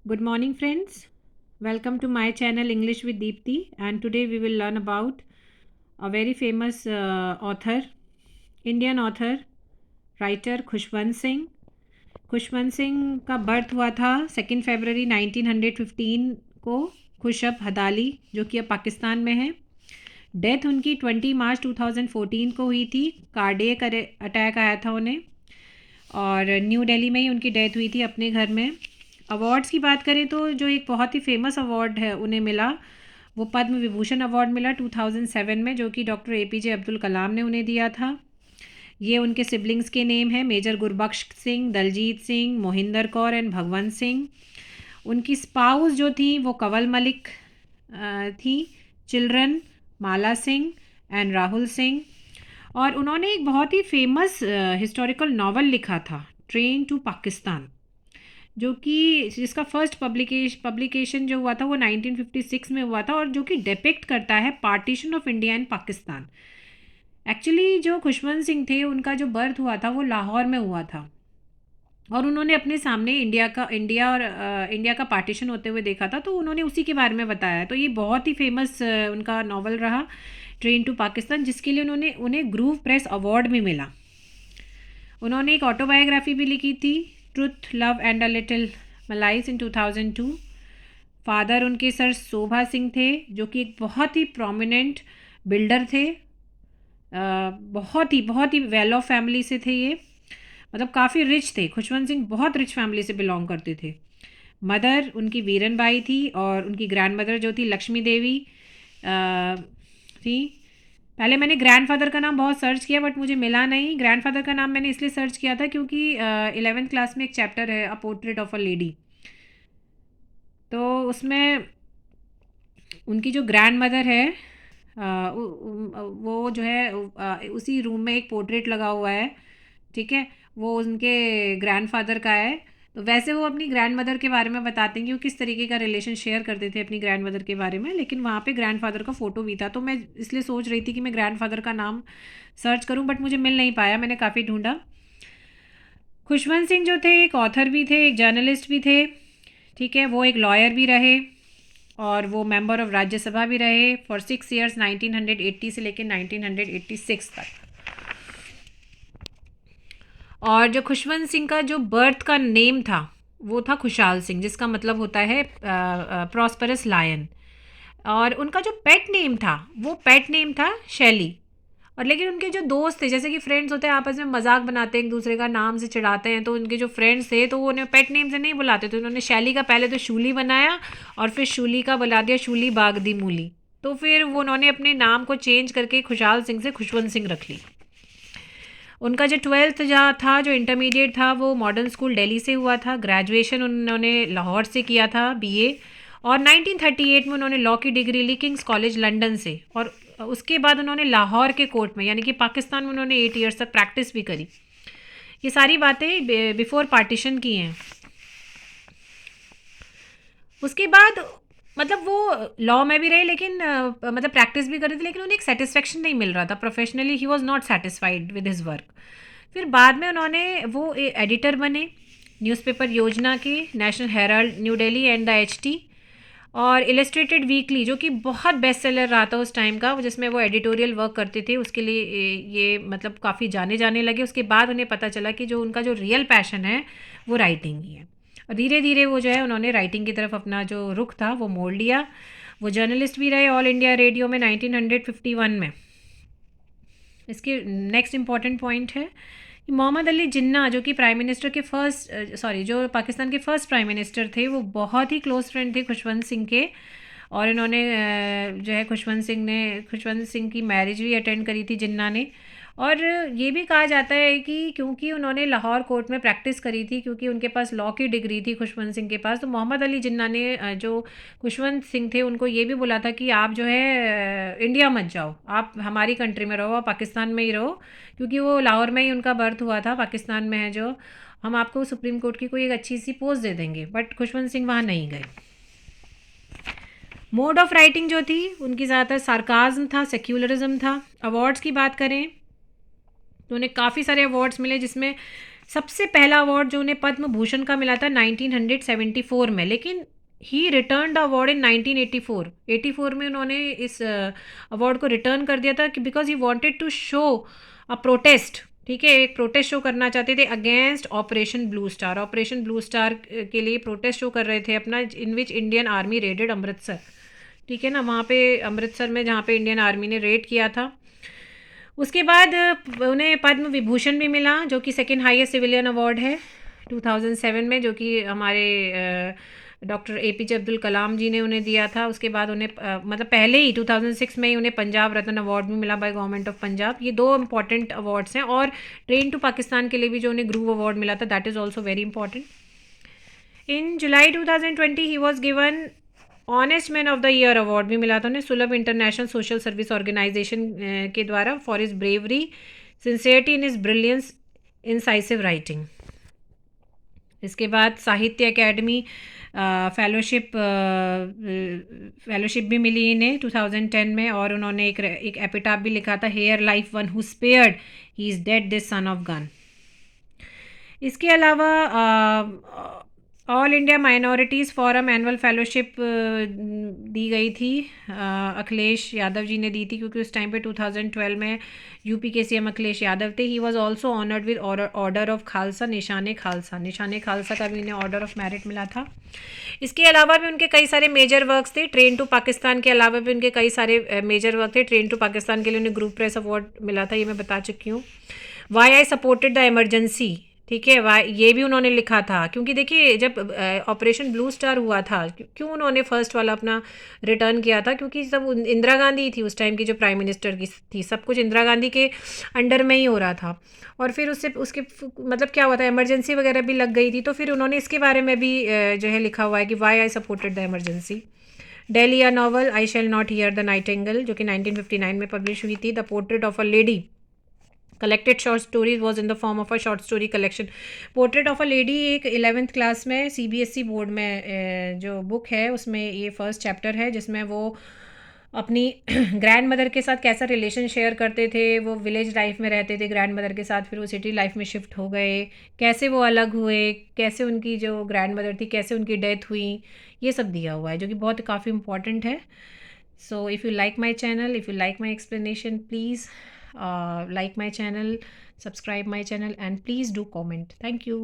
Good morning, friends. Welcome to my channel English with Deepti, and today we will learn about a very famous author, Indian author, writer Khushwant Singh. Khushwant Singh का birth हुआ था 2 फरवरी 1915 को खुशब हदाली, जो कि अब पाकिस्तान में है. डेथ उनकी 20 मार्च 2014 को हुई थी. कार्डियक अटैक आया था उन्हें, और न्यू दिल्ली में ही उनकी डेथ हुई थी अपने घर में. अवार्ड्स की बात करें तो जो एक बहुत ही फेमस अवार्ड है उन्हें मिला, वो पद्म विभूषण अवार्ड मिला 2007 में, जो कि डॉक्टर APJ अब्दुल कलाम ने उन्हें दिया था. ये उनके सिबलिंग्स के नेम हैं: मेजर गुरबख्श सिंह, दलजीत सिंह, मोहिंदर कौर एंड भगवंत सिंह. उनकी स्पाउस जो थी वो कंवल मलिक थी. Children Mala Singh and Rahul Singh. और उन्होंने एक बहुत ही फेमस हिस्टोरिकल नावल लिखा था, ट्रेन टू पाकिस्तान, जो कि जिसका फर्स्ट पब्लिकेशन जो हुआ था वो 1956 में हुआ था, और जो कि डिपिक्ट करता है partition of India and Pakistan. Actually जो खुशवंत सिंह थे उनका जो बर्थ हुआ था वो लाहौर में हुआ था, और उन्होंने अपने सामने इंडिया का पार्टीशन होते हुए देखा था, तो उन्होंने उसी के बारे में बताया. तो ये बहुत ही फेमस उनका नावल रहा, ट्रेन टू पाकिस्तान, जिसके लिए उन्हें ग्रूव प्रेस अवार्ड भी मिला. उन्होंने एक ऑटोबायोग्राफी भी लिखी थी, truth love and a little malice, in 2002. Father उनके सर शोभा सिंह थे, जो कि एक बहुत ही प्रोमिनेंट बिल्डर थे. बहुत ही वेल ऑफ फैमिली से थे ये, मतलब काफ़ी रिच थे. खुशवंत सिंह बहुत रिच फैमिली से बिलोंग करते थे. मदर उनकी वीरन बाई थी, और उनकी ग्रैंड मदर जो थी लक्ष्मी देवी थी. पहले मैंने ग्रैंडफादर का नाम बहुत सर्च किया बट मुझे मिला नहीं. ग्रैंडफादर का नाम मैंने इसलिए सर्च किया था क्योंकि 11th क्लास में एक चैप्टर है, a portrait of a lady, तो उसमें उनकी जो ग्रैंड मदर है वो जो है उसी रूम में एक पोर्ट्रेट लगा हुआ है, ठीक है, वो उनके ग्रैंडफादर का है. तो वैसे वो अपनी ग्रैंड मदर के बारे में बताते हैं कि वो किस तरीके का रिलेशन शेयर करते थे अपनी ग्रैंड मदर के बारे में, लेकिन वहाँ पे ग्रैंडफादर का फ़ोटो भी था. तो मैं इसलिए सोच रही थी कि मैं ग्रैंडफादर का नाम सर्च करूँ, बट मुझे मिल नहीं पाया, मैंने काफ़ी ढूंढा. खुशवंत सिंह जो थे एक ऑथर भी थे, एक जर्नलिस्ट भी थे, ठीक है. वो एक लॉयर भी रहे, और वो मेंबर ऑफ राज्यसभा भी रहे फॉर 6 ईयर्स, 1980 से लेकर 1986 तक. और जो खुशवंत सिंह का जो बर्थ का नेम था वो था खुशहाल सिंह, जिसका मतलब होता है प्रॉस्परस लायन. और उनका जो पेट नेम था वो पेट नेम था शैली. और लेकिन उनके जो दोस्त थे, जैसे कि फ्रेंड्स होते हैं आपस में मजाक बनाते हैं, एक दूसरे का नाम से चिढ़ाते हैं, तो उनके जो फ्रेंड्स थे तो वो उन्हें पेट नेम से नहीं बुलाते थे. उन्होंने शैली का पहले तो शूली बनाया, और फिर शूली का बुला दिया शूली बाग दी मूली. तो फिर वो उन्होंने अपने नाम को चेंज करके खुशहाल सिंह से खुशवंत सिंह रख ली. उनका जो 12th जहाँ था, जो इंटरमीडिएट था, वो मॉडर्न स्कूल दिल्ली से हुआ था. ग्रेजुएशन उन्होंने लाहौर से किया था, BA. और 1938 में उन्होंने लॉ की डिग्री ली किंग्स कॉलेज लंदन से, और उसके बाद उन्होंने लाहौर के कोर्ट में, यानी कि पाकिस्तान में, उन्होंने 8 ईयर्स तक प्रैक्टिस भी करी. ये सारी बातें बिफोर पार्टीशन की हैं. उसके बाद मतलब वो लॉ में भी रहे, लेकिन मतलब प्रैक्टिस भी कर रहे थे, लेकिन उन्हें एक सेटिस्फेक्शन नहीं मिल रहा था professionally. He was not satisfied with his work. फिर बाद में उन्होंने वो एडिटर बने न्यूज़पेपर योजना के, national Herald new Delhi and the HT, और इलस्ट्रेटेड वीकली, जो कि बहुत बेस्ट सेलर रहा था उस टाइम का, जिसमें वो एडिटोरियल वर्क करते थे. उसके लिए ये मतलब काफ़ी जाने लगे. उसके बाद उन्हें पता चला कि जो उनका जो रियल पैशन है वो राइटिंग ही है, और धीरे धीरे वो जो है उन्होंने राइटिंग की तरफ अपना जो रुख था वो मोड़ लिया. वो जर्नलिस्ट भी रहे ऑल इंडिया रेडियो में 1951 में. इसके नेक्स्ट इम्पॉर्टेंट पॉइंट है कि मोहम्मद अली जिन्ना, जो कि प्राइम मिनिस्टर के जो पाकिस्तान के फर्स्ट प्राइम मिनिस्टर थे, वो बहुत ही क्लोज फ्रेंड थे खुशवंत सिंह के. और इन्होंने जो है खुशवंत सिंह की मैरिज भी अटेंड करी थी जिन्ना ने. और ये भी कहा जाता है कि क्योंकि उन्होंने लाहौर कोर्ट में प्रैक्टिस करी थी, क्योंकि उनके पास लॉ की डिग्री थी खुशवंत सिंह के पास, तो मोहम्मद अली जिन्ना ने जो खुशवंत सिंह थे उनको ये भी बोला था कि आप जो है इंडिया मत जाओ, आप हमारी कंट्री में रहो, आप पाकिस्तान में ही रहो, क्योंकि वो लाहौर में ही उनका बर्थ हुआ था, पाकिस्तान में है जो, हम आपको सुप्रीम कोर्ट की कोई एक अच्छी सी पोस्ट दे देंगे. बट खुशवंत सिंह वहाँ नहीं गए. मोड ऑफ राइटिंग जो थी उनकी ज़्यादातर सार्काज्म था, सेक्युलरिज्म था. अवार्ड्स की बात करें तो उन्हें काफ़ी सारे अवार्ड्स मिले, जिसमें सबसे पहला अवार्ड जो उन्हें पद्म भूषण का मिला था 1974 में, लेकिन ही रिटर्न द अवार्ड इन 1984। 84 में उन्होंने इस अवार्ड को रिटर्न कर दिया था कि because he wanted to show a protest, ठीक है, एक प्रोटेस्ट शो करना चाहते थे against operation blue star. Operation blue star के लिए प्रोटेस्ट शो कर रहे थे अपना, in which Indian army raided Amritsar, ठीक है ना, वहाँ पे अमृतसर में जहाँ पे इंडियन आर्मी ने रेड किया था। उसके बाद उन्हें पद्म विभूषण भी मिला, जो कि सेकंड हाईएस्ट सिविलियन अवार्ड है 2007 में, जो कि हमारे डॉक्टर APJ अब्दुल कलाम जी ने उन्हें दिया था। उसके बाद उन्हें मतलब पहले ही 2006 में ही उन्हें पंजाब रत्न अवार्ड भी मिला बाय गवर्नमेंट ऑफ पंजाब। ये दो इंपॉर्टेंट अवार्ड्स हैं। और ट्रेन टू पाकिस्तान के लिए भी जो उन्हें ग्रूव अवार्ड मिला था, that is also very important. In July 2020 he was given honest man of the year award भी मिला था उन्हें सुलभ इंटरनेशनल सोशल सर्विस ऑर्गेनाइजेशन के द्वारा for his bravery, sincerity in his brilliance, incisive writing. इसके बाद साहित्य अकेडमी फेलोशिप भी मिली इन्हें 2010 में, और उन्होंने एक एपिटाफ भी लिखा था, here life one who spared, he is dead this son of gun. इसके अलावा all India minorities forum annual fellowship दी गई थी, अखिलेश यादव जी ने दी थी, क्योंकि उस टाइम पे 2012 में यूपी के CM अखिलेश यादव थे। He was also honoured with order of Khalsa, निशान खालसा का भी इन्हें ऑर्डर ऑफ मेरिट मिला था। इसके अलावा भी उनके कई सारे मेजर वर्क्स थे। ट्रेन टू पाकिस्तान के अलावा भी उनके कई सारे मेजर वर्क थे। ट्रेन टू पाकिस्तान के लिए उन्हें ग्रुप प्रेस अवार्ड मिला था, ये मैं बता चुकी हूँ। Why I supported the emergency, ठीक है, वाई ये भी उन्होंने लिखा था, क्योंकि देखिए जब ऑपरेशन ब्लू स्टार हुआ था, क्यों उन्होंने फर्स्ट वाला अपना रिटर्न किया था, क्योंकि सब इंदिरा गांधी थी उस टाइम की जो प्राइम मिनिस्टर की थी, सब कुछ इंदिरा गांधी के अंडर में ही हो रहा था। और फिर उसके मतलब क्या हुआ था, इमरजेंसी वगैरह भी लग गई थी, तो फिर उन्होंने इसके बारे में भी जो है लिखा हुआ है कि why I supported the emergency. Daily a novel, I shall not hear the nightingale, जो कि 1959 में पब्लिश हुई थी। The portrait of a lady collected short stories was in the form of a short story collection. Portrait of a lady एक 11th class में CBSE board में जो book है, उसमें ये फर्स्ट चैप्टर है, जिसमें वो अपनी ग्रैंड मदर के साथ कैसा रिलेशन शेयर करते थे। वो विलेज लाइफ में रहते थे ग्रैंड मदर के साथ, फिर वो सिटी लाइफ में शिफ्ट हो गए, कैसे वो अलग हुए, कैसे उनकी जो ग्रैंड मदर थी कैसे उनकी डेथ हुई, ये सब दिया हुआ है, जो कि बहुत काफ़ी इंपॉर्टेंट है। So if you like my channel, if you like my explanation, please like my channel, subscribe my channel, and please do comment. Thank you.